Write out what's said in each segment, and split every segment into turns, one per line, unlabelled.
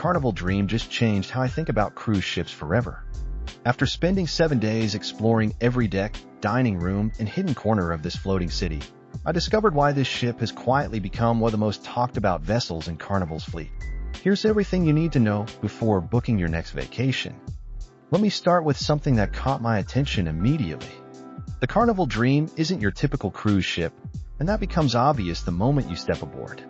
Carnival Dream just changed how I think about cruise ships forever. After spending 7 days exploring every deck, dining room, and hidden corner of this floating city, I discovered why this ship has quietly become one of the most talked about vessels in Carnival's fleet. Here's everything you need to know before booking your next vacation. Let me start with something that caught my attention immediately. The Carnival Dream isn't your typical cruise ship, and that becomes obvious the moment you step aboard.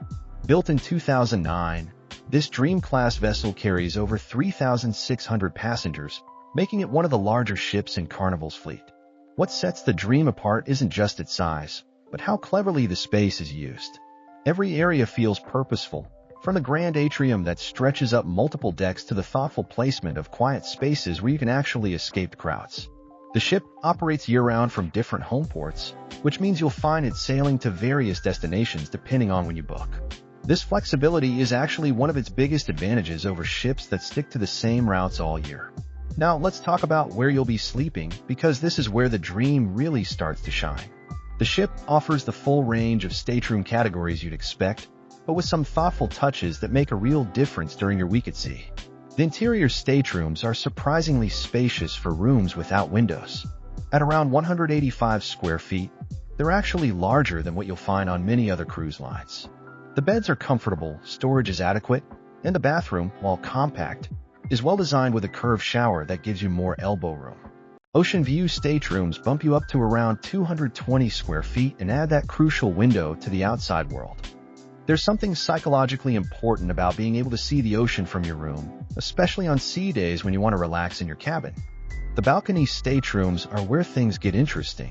Built in 2009, this Dream-class vessel carries over 3,600 passengers, making it one of the larger ships in Carnival's fleet. What sets the Dream apart isn't just its size, but how cleverly the space is used. Every area feels purposeful, from the grand atrium that stretches up multiple decks to the thoughtful placement of quiet spaces where you can actually escape the crowds. The ship operates year-round from different home ports, which means you'll find it sailing to various destinations depending on when you book. This flexibility is actually one of its biggest advantages over ships that stick to the same routes all year. Now let's talk about where you'll be sleeping, because this is where the Dream really starts to shine. The ship offers the full range of stateroom categories you'd expect, but with some thoughtful touches that make a real difference during your week at sea. The interior staterooms are surprisingly spacious for rooms without windows. At around 185 square feet, they're actually larger than what you'll find on many other cruise lines. The beds are comfortable, storage is adequate, and the bathroom, while compact, is well designed with a curved shower that gives you more elbow room. Ocean view staterooms bump you up to around 220 square feet and add that crucial window to the outside world. There's something psychologically important about being able to see the ocean from your room, especially on sea days when you want to relax in your cabin. The balcony staterooms are where things get interesting.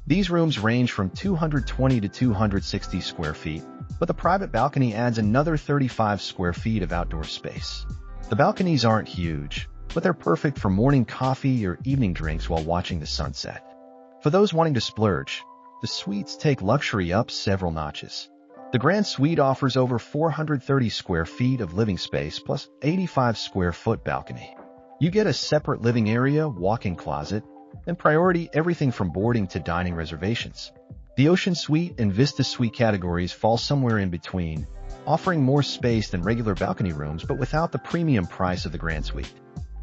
These rooms range from 220 to 260 square feet, but the private balcony adds another 35 square feet of outdoor space. The balconies aren't huge, but they're perfect for morning coffee or evening drinks while watching the sunset. For those wanting to splurge, the suites take luxury up several notches. The Grand Suite offers over 430 square feet of living space plus 85 square foot balcony. You get a separate living area, walk-in closet, and priority everything from boarding to dining reservations. The Ocean Suite and Vista Suite categories fall somewhere in between, offering more space than regular balcony rooms but without the premium price of the Grand Suite.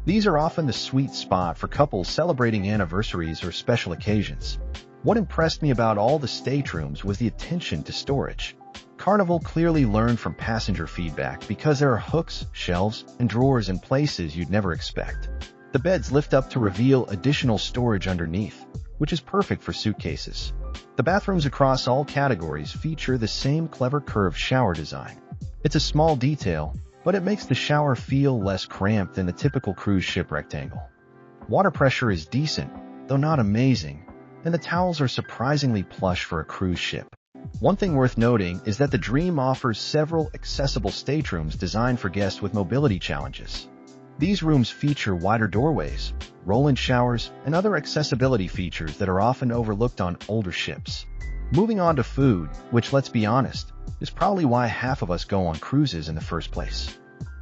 These are often the sweet spot for couples celebrating anniversaries or special occasions. What impressed me about all the staterooms was the attention to storage. Carnival clearly learned from passenger feedback because there are hooks, shelves, and drawers in places you'd never expect. The beds lift up to reveal additional storage underneath, which is perfect for suitcases. The bathrooms across all categories feature the same clever curved shower design. It's a small detail, but it makes the shower feel less cramped than the typical cruise ship rectangle. Water pressure is decent, though not amazing, and the towels are surprisingly plush for a cruise ship. One thing worth noting is that the Dream offers several accessible staterooms designed for guests with mobility challenges. These rooms feature wider doorways, roll-in showers, and other accessibility features that are often overlooked on older ships. Moving on to food, which, let's be honest, is probably why half of us go on cruises in the first place.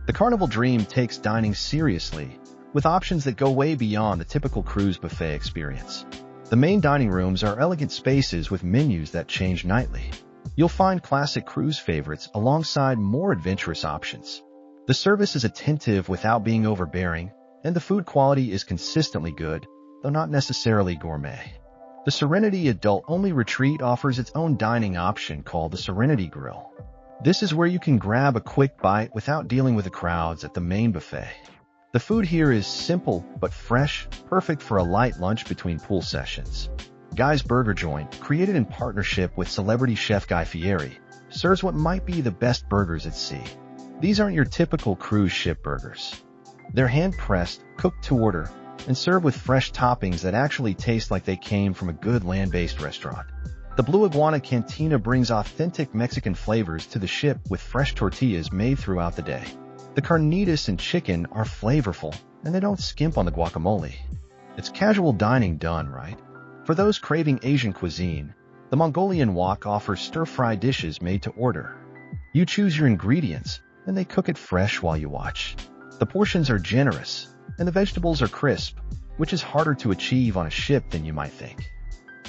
The Carnival Dream takes dining seriously, with options that go way beyond the typical cruise buffet experience. The main dining rooms are elegant spaces with menus that change nightly. You'll find classic cruise favorites alongside more adventurous options. The service is attentive without being overbearing, and the food quality is consistently good, though not necessarily gourmet. The Serenity Adult-Only Retreat offers its own dining option called the Serenity Grill. This is where you can grab a quick bite without dealing with the crowds at the main buffet. The food here is simple but fresh, perfect for a light lunch between pool sessions. Guy's Burger Joint, created in partnership with celebrity chef Guy Fieri, serves what might be the best burgers at sea. These aren't your typical cruise ship burgers. They're hand-pressed, cooked to order, and served with fresh toppings that actually taste like they came from a good land-based restaurant. The Blue Iguana Cantina brings authentic Mexican flavors to the ship with fresh tortillas made throughout the day. The carnitas and chicken are flavorful, and they don't skimp on the guacamole. It's casual dining done right. For those craving Asian cuisine, the Mongolian Wok offers stir-fry dishes made to order. You choose your ingredients, and they cook it fresh while you watch. The portions are generous, and the vegetables are crisp, which is harder to achieve on a ship than you might think.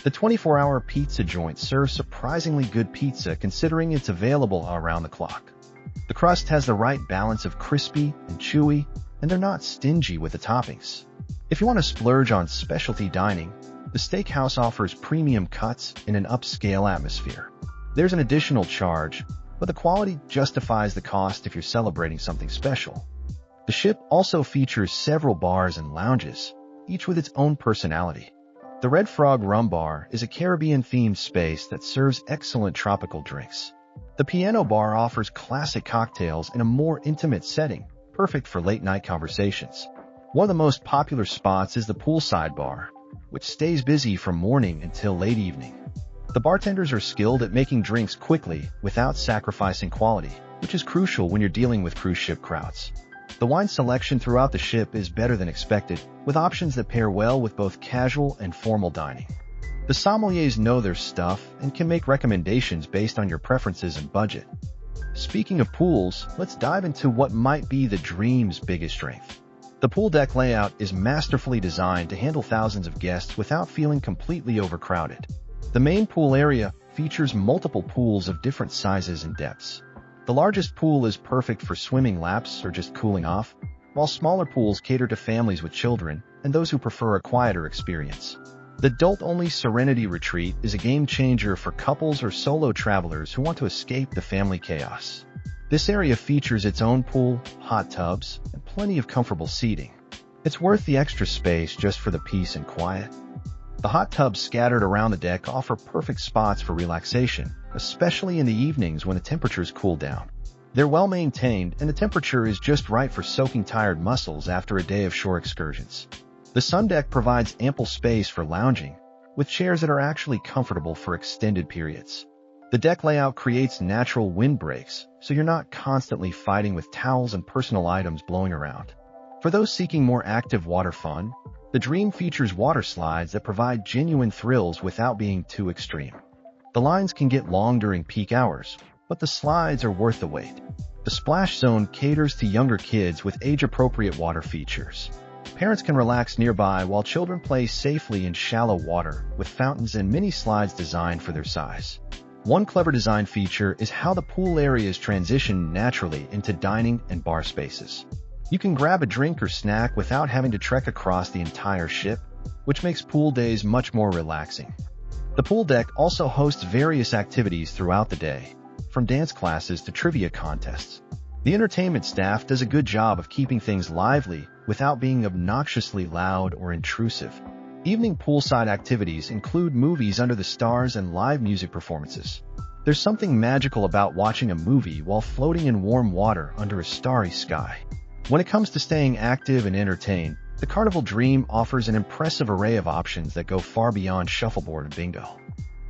The 24-hour pizza joint serves surprisingly good pizza considering it's available around the clock. The crust has the right balance of crispy and chewy, and they're not stingy with the toppings. If you want to splurge on specialty dining, the steakhouse offers premium cuts in an upscale atmosphere. There's an additional charge, but the quality justifies the cost if you're celebrating something special. The ship also features several bars and lounges, each with its own personality. The Red Frog Rum Bar is a Caribbean-themed space that serves excellent tropical drinks. The Piano Bar offers classic cocktails in a more intimate setting, perfect for late-night conversations. One of the most popular spots is the Poolside Bar, which stays busy from morning until late evening. The bartenders are skilled at making drinks quickly without sacrificing quality, which is crucial when you're dealing with cruise ship crowds. The wine selection throughout the ship is better than expected, with options that pair well with both casual and formal dining. The sommeliers know their stuff and can make recommendations based on your preferences and budget. Speaking of pools, let's dive into what might be the Dream's biggest strength. The pool deck layout is masterfully designed to handle thousands of guests without feeling completely overcrowded. The main pool area features multiple pools of different sizes and depths. The largest pool is perfect for swimming laps or just cooling off, while smaller pools cater to families with children and those who prefer a quieter experience. The adult-only Serenity Retreat is a game-changer for couples or solo travelers who want to escape the family chaos. This area features its own pool, hot tubs, and plenty of comfortable seating. It's worth the extra space just for the peace and quiet. The hot tubs scattered around the deck offer perfect spots for relaxation, especially in the evenings when the temperatures cool down. They're well maintained and the temperature is just right for soaking tired muscles after a day of shore excursions. The sun deck provides ample space for lounging, with chairs that are actually comfortable for extended periods. The deck layout creates natural wind breaks, so you're not constantly fighting with towels and personal items blowing around. For those seeking more active water fun, the Dream features water slides that provide genuine thrills without being too extreme. The lines can get long during peak hours, but the slides are worth the wait. The splash zone caters to younger kids with age-appropriate water features. Parents can relax nearby while children play safely in shallow water with fountains and mini slides designed for their size. One clever design feature is how the pool areas transition naturally into dining and bar spaces. You can grab a drink or snack without having to trek across the entire ship, which makes pool days much more relaxing. The pool deck also hosts various activities throughout the day, from dance classes to trivia contests. The entertainment staff does a good job of keeping things lively without being obnoxiously loud or intrusive. Evening poolside activities include movies under the stars and live music performances. There's something magical about watching a movie while floating in warm water under a starry sky. When it comes to staying active and entertained, the Carnival Dream offers an impressive array of options that go far beyond shuffleboard and bingo.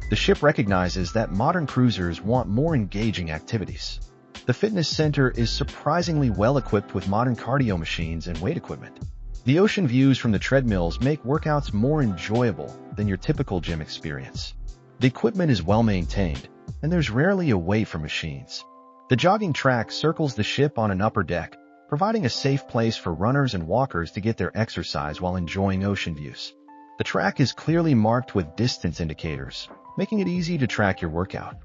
The ship recognizes that modern cruisers want more engaging activities. The fitness center is surprisingly well equipped with modern cardio machines and weight equipment. The ocean views from the treadmills make workouts more enjoyable than your typical gym experience. The equipment is well maintained, and there's rarely a wait for machines. The jogging track circles the ship on an upper deck, providing a safe place for runners and walkers to get their exercise while enjoying ocean views. The track is clearly marked with distance indicators, making it easy to track your workout.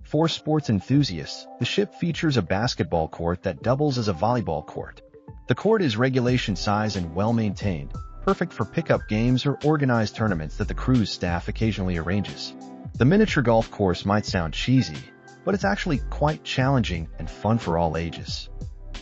For sports enthusiasts, the ship features a basketball court that doubles as a volleyball court. The court is regulation size and well maintained, perfect for pickup games or organized tournaments that the cruise staff occasionally arranges. The miniature golf course might sound cheesy, but it's actually quite challenging and fun for all ages.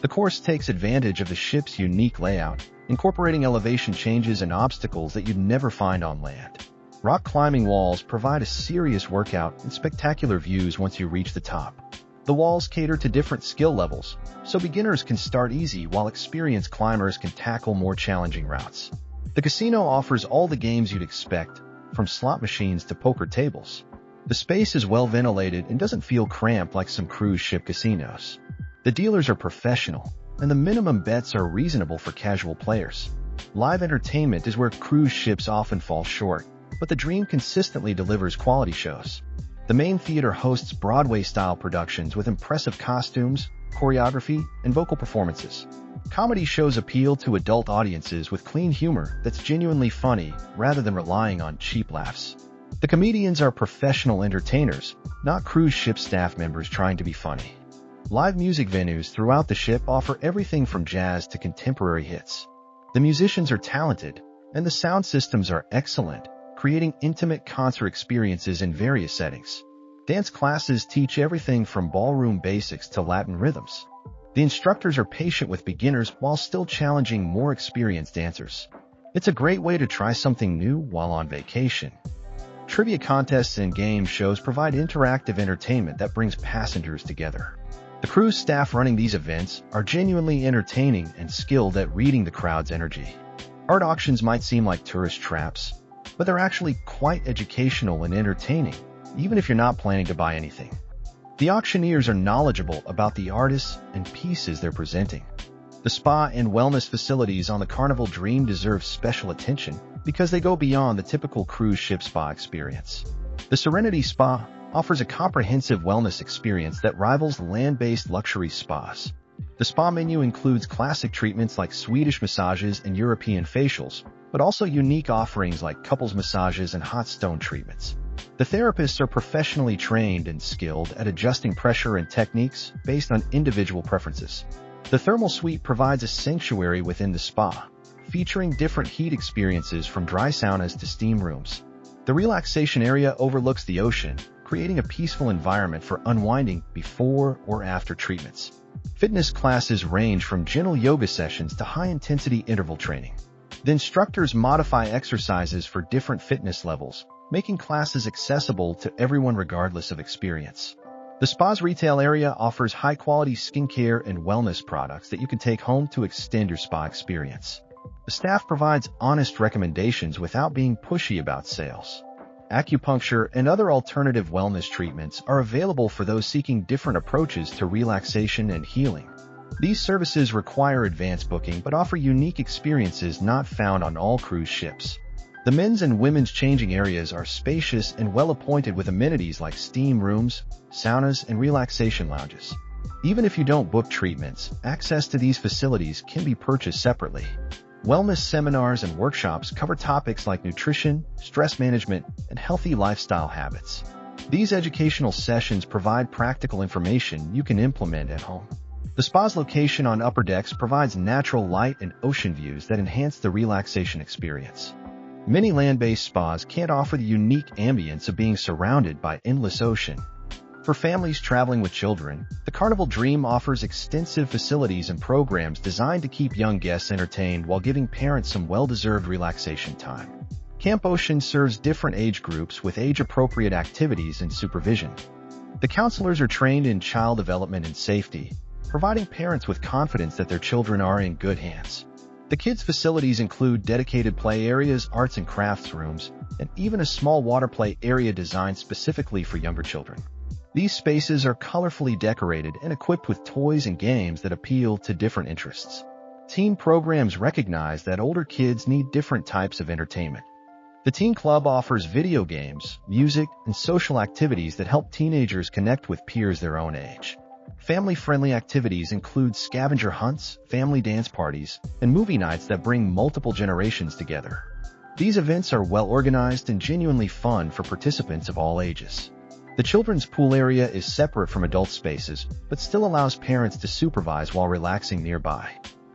The course takes advantage of the ship's unique layout, incorporating elevation changes and obstacles that you'd never find on land. Rock climbing walls provide a serious workout and spectacular views once you reach the top. The walls cater to different skill levels, so beginners can start easy while experienced climbers can tackle more challenging routes. The casino offers all the games you'd expect, from slot machines to poker tables. The space is well ventilated and doesn't feel cramped like some cruise ship casinos. The dealers are professional, and the minimum bets are reasonable for casual players. Live entertainment is where cruise ships often fall short, but the Dream consistently delivers quality shows. The main theater hosts Broadway-style productions with impressive costumes, choreography, and vocal performances. Comedy shows appeal to adult audiences with clean humor that's genuinely funny rather than relying on cheap laughs. The comedians are professional entertainers, not cruise ship staff members trying to be funny. Live music venues throughout the ship offer everything from jazz to contemporary hits. The musicians are talented, and the sound systems are excellent, creating intimate concert experiences in various settings. Dance classes teach everything from ballroom basics to Latin rhythms. The instructors are patient with beginners while still challenging more experienced dancers. It's a great way to try something new while on vacation. Trivia contests and game shows provide interactive entertainment that brings passengers together. The cruise staff running these events are genuinely entertaining and skilled at reading the crowd's energy. Art auctions might seem like tourist traps, but they're actually quite educational and entertaining, even if you're not planning to buy anything. The auctioneers are knowledgeable about the artists and pieces they're presenting. The spa and wellness facilities on the Carnival Dream deserve special attention because they go beyond the typical cruise ship spa experience. The Serenity Spa offers a comprehensive wellness experience that rivals land-based luxury spas. The spa menu includes classic treatments like Swedish massages and European facials, but also unique offerings like couples massages and hot stone treatments. The therapists are professionally trained and skilled at adjusting pressure and techniques based on individual preferences. The thermal suite provides a sanctuary within the spa, featuring different heat experiences from dry saunas to steam rooms. The relaxation area overlooks the ocean, creating a peaceful environment for unwinding before or after treatments. Fitness classes range from gentle yoga sessions to high-intensity interval training. The instructors modify exercises for different fitness levels, making classes accessible to everyone regardless of experience. The spa's retail area offers high-quality skincare and wellness products that you can take home to extend your spa experience. The staff provides honest recommendations without being pushy about sales. Acupuncture and other alternative wellness treatments are available for those seeking different approaches to relaxation and healing. These services require advance booking but offer unique experiences not found on all cruise ships. The men's and women's changing areas are spacious and well-appointed with amenities like steam rooms, saunas, and relaxation lounges. Even if you don't book treatments, access to these facilities can be purchased separately. Wellness seminars and workshops cover topics like nutrition, stress management, and healthy lifestyle habits. These educational sessions provide practical information you can implement at home. The spa's location on upper decks provides natural light and ocean views that enhance the relaxation experience. Many land-based spas can't offer the unique ambience of being surrounded by endless ocean. For families traveling with children, the Carnival Dream offers extensive facilities and programs designed to keep young guests entertained while giving parents some well-deserved relaxation time. Camp Ocean serves different age groups with age-appropriate activities and supervision. The counselors are trained in child development and safety, providing parents with confidence that their children are in good hands. The kids' facilities include dedicated play areas, arts and crafts rooms, and even a small water play area designed specifically for younger children. These spaces are colorfully decorated and equipped with toys and games that appeal to different interests. Teen programs recognize that older kids need different types of entertainment. The Teen Club offers video games, music, and social activities that help teenagers connect with peers their own age. Family-friendly activities include scavenger hunts, family dance parties, and movie nights that bring multiple generations together. These events are well-organized and genuinely fun for participants of all ages. The children's pool area is separate from adult spaces, but still allows parents to supervise while relaxing nearby.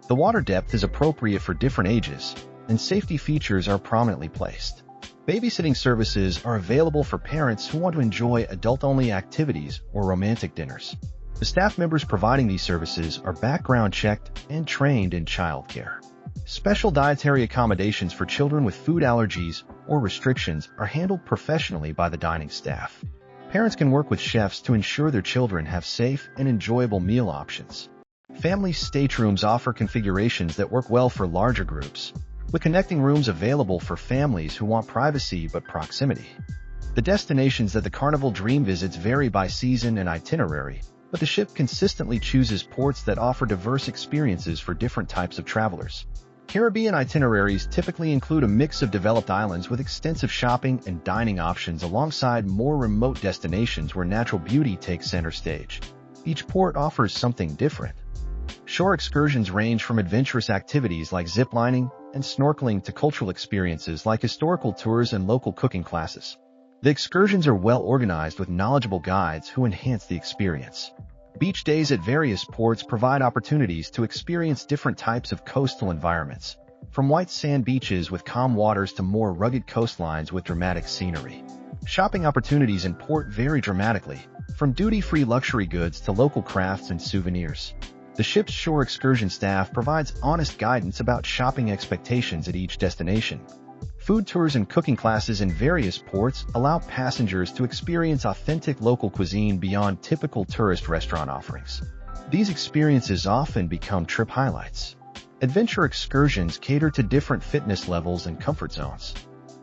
The water depth is appropriate for different ages, and safety features are prominently placed. Babysitting services are available for parents who want to enjoy adult-only activities or romantic dinners. The staff members providing these services are background checked and trained in childcare. Special dietary accommodations for children with food allergies or restrictions are handled professionally by the dining staff. Parents can work with chefs to ensure their children have safe and enjoyable meal options. Family staterooms offer configurations that work well for larger groups, with connecting rooms available for families who want privacy but proximity. The destinations that the Carnival Dream visits vary by season and itinerary, but the ship consistently chooses ports that offer diverse experiences for different types of travelers. Caribbean itineraries typically include a mix of developed islands with extensive shopping and dining options alongside more remote destinations where natural beauty takes center stage. Each port offers something different. Shore excursions range from adventurous activities like ziplining and snorkeling to cultural experiences like historical tours and local cooking classes. The excursions are well organized with knowledgeable guides who enhance the experience. Beach days at various ports provide opportunities to experience different types of coastal environments, from white sand beaches with calm waters to more rugged coastlines with dramatic scenery. Shopping opportunities in port vary dramatically, from duty-free luxury goods to local crafts and souvenirs. The ship's shore excursion staff provides honest guidance about shopping expectations at each destination. Food tours and cooking classes in various ports allow passengers to experience authentic local cuisine beyond typical tourist restaurant offerings. These experiences often become trip highlights. Adventure excursions cater to different fitness levels and comfort zones.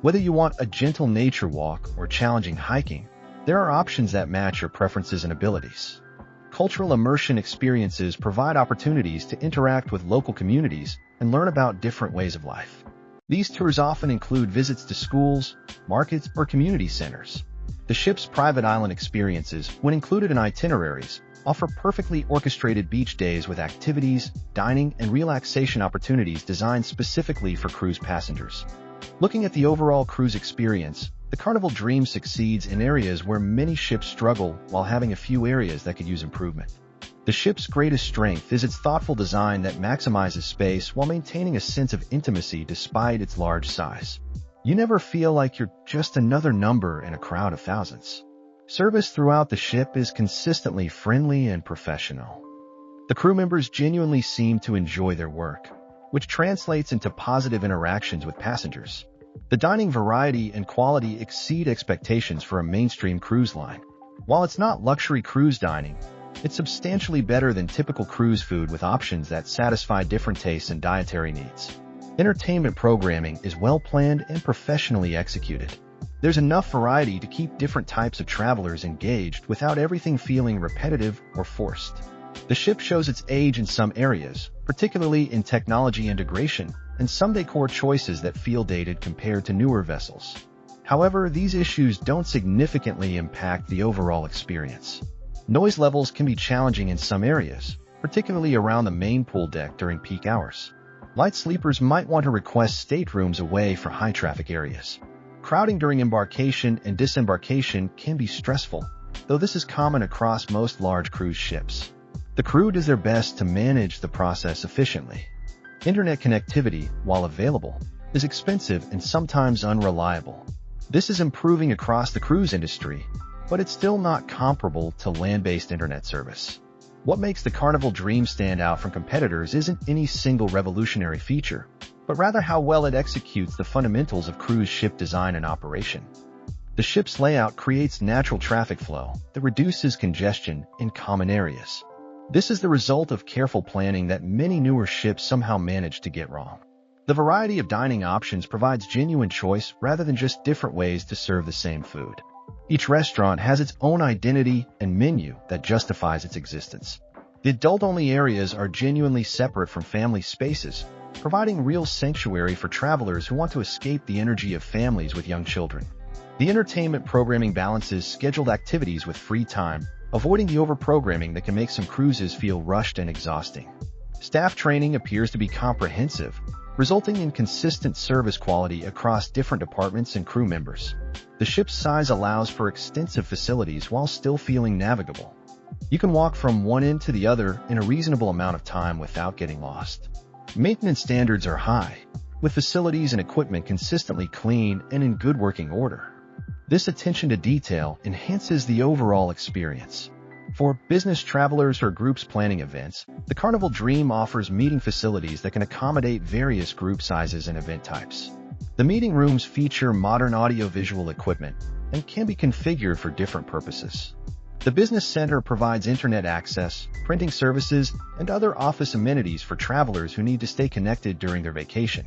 Whether you want a gentle nature walk or challenging hiking, there are options that match your preferences and abilities. Cultural immersion experiences provide opportunities to interact with local communities and learn about different ways of life. These tours often include visits to schools, markets, or community centers. The ship's private island experiences, when included in itineraries, offer perfectly orchestrated beach days with activities, dining, and relaxation opportunities designed specifically for cruise passengers. Looking at the overall cruise experience, the Carnival Dream succeeds in areas where many ships struggle while having a few areas that could use improvement. The ship's greatest strength is its thoughtful design that maximizes space while maintaining a sense of intimacy despite its large size. You never feel like you're just another number in a crowd of thousands. Service throughout the ship is consistently friendly and professional. The crew members genuinely seem to enjoy their work, which translates into positive interactions with passengers. The dining variety and quality exceed expectations for a mainstream cruise line. While it's not luxury cruise dining, it's substantially better than typical cruise food with options that satisfy different tastes and dietary needs. Entertainment programming is well planned and professionally executed. There's enough variety to keep different types of travelers engaged without everything feeling repetitive or forced. The ship shows its age in some areas, particularly in technology integration and some decor choices that feel dated compared to newer vessels. However, these issues don't significantly impact the overall experience. Noise levels can be challenging in some areas, particularly around the main pool deck during peak hours. Light sleepers might want to request staterooms away from high-traffic areas. Crowding during embarkation and disembarkation can be stressful, though this is common across most large cruise ships. The crew does their best to manage the process efficiently. Internet connectivity, while available, is expensive and sometimes unreliable. This is improving across the cruise industry, but it's still not comparable to land-based internet service. What makes the Carnival Dream stand out from competitors isn't any single revolutionary feature, but rather how well it executes the fundamentals of cruise ship design and operation. The ship's layout creates natural traffic flow that reduces congestion in common areas. This is the result of careful planning that many newer ships somehow manage to get wrong. The variety of dining options provides genuine choice rather than just different ways to serve the same food. Each restaurant has its own identity and menu that justifies its existence. The adult-only areas are genuinely separate from family spaces, providing real sanctuary for travelers who want to escape the energy of families with young children. The entertainment programming balances scheduled activities with free time, avoiding the overprogramming that can make some cruises feel rushed and exhausting. Staff training appears to be comprehensive, resulting in consistent service quality across different departments and crew members. The ship's size allows for extensive facilities while still feeling navigable. You can walk from one end to the other in a reasonable amount of time without getting lost. Maintenance standards are high, with facilities and equipment consistently clean and in good working order. This attention to detail enhances the overall experience. For business travelers or groups planning events, the Carnival Dream offers meeting facilities that can accommodate various group sizes and event types. The meeting rooms feature modern audio-visual equipment and can be configured for different purposes. The business center provides internet access, printing services, and other office amenities for travelers who need to stay connected during their vacation.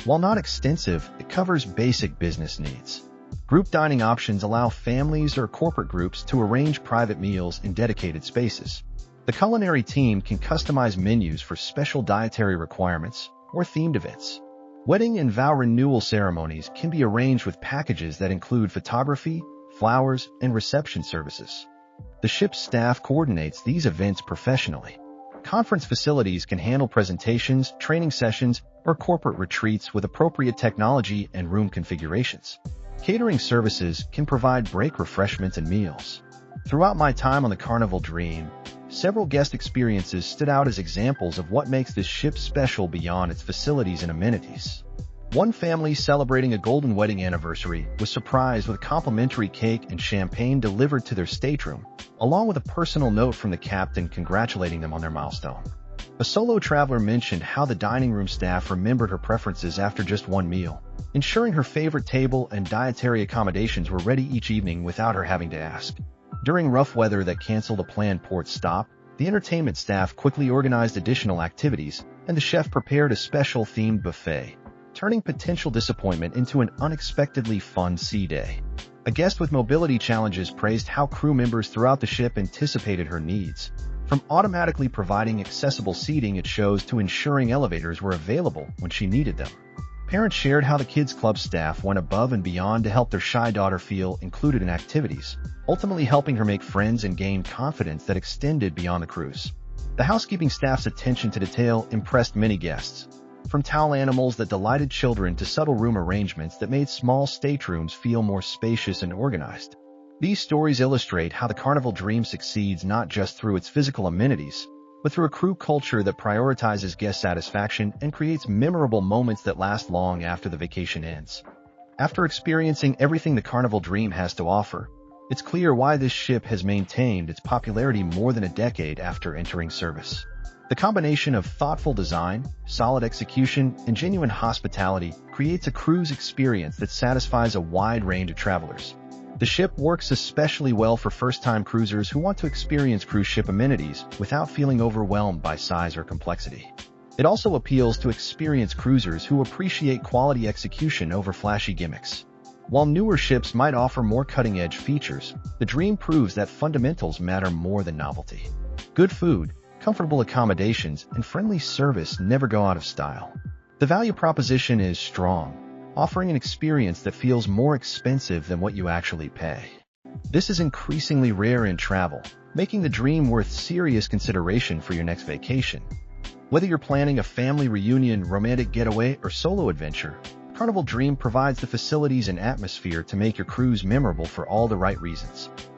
While not extensive, it covers basic business needs. Group dining options allow families or corporate groups to arrange private meals in dedicated spaces. The culinary team can customize menus for special dietary requirements or themed events. Wedding and vow renewal ceremonies can be arranged with packages that include photography, flowers, and reception services. The ship's staff coordinates these events professionally. Conference facilities can handle presentations, training sessions, or corporate retreats with appropriate technology and room configurations. Catering services can provide break refreshments and meals. Throughout my time on the Carnival Dream, Several guest experiences stood out as examples of what makes this ship special beyond its facilities and amenities. One family celebrating a golden wedding anniversary was surprised with complimentary cake and champagne delivered to their stateroom, along with a personal note from the captain congratulating them on their milestone. A solo traveler mentioned how the dining room staff remembered her preferences after just one meal, ensuring her favorite table and dietary accommodations were ready each evening without her having to ask. During rough weather that canceled a planned port stop, the entertainment staff quickly organized additional activities, and the chef prepared a special themed buffet, turning potential disappointment into an unexpectedly fun sea day. A guest with mobility challenges praised how crew members throughout the ship anticipated her needs, from automatically providing accessible seating at shows to ensuring elevators were available when she needed them. Parents shared how the Kids Club staff went above and beyond to help their shy daughter feel included in activities, ultimately helping her make friends and gain confidence that extended beyond the cruise. The housekeeping staff's attention to detail impressed many guests, from towel animals that delighted children to subtle room arrangements that made small staterooms feel more spacious and organized. These stories illustrate how the Carnival Dream succeeds not just through its physical amenities, but through a crew culture that prioritizes guest satisfaction and creates memorable moments that last long after the vacation ends. After experiencing everything the Carnival Dream has to offer, it's clear why this ship has maintained its popularity more than a decade after entering service. The combination of thoughtful design, solid execution, and genuine hospitality creates a cruise experience that satisfies a wide range of travelers. The ship works especially well for first-time cruisers who want to experience cruise ship amenities without feeling overwhelmed by size or complexity. It also appeals to experienced cruisers who appreciate quality execution over flashy gimmicks. While newer ships might offer more cutting-edge features, the Dream proves that fundamentals matter more than novelty. Good food, comfortable accommodations, and friendly service never go out of style. The value proposition is strong, offering an experience that feels more expensive than what you actually pay. This is increasingly rare in travel, making the Dream worth serious consideration for your next vacation. Whether you're planning a family reunion, romantic getaway, or solo adventure, Carnival Dream provides the facilities and atmosphere to make your cruise memorable for all the right reasons.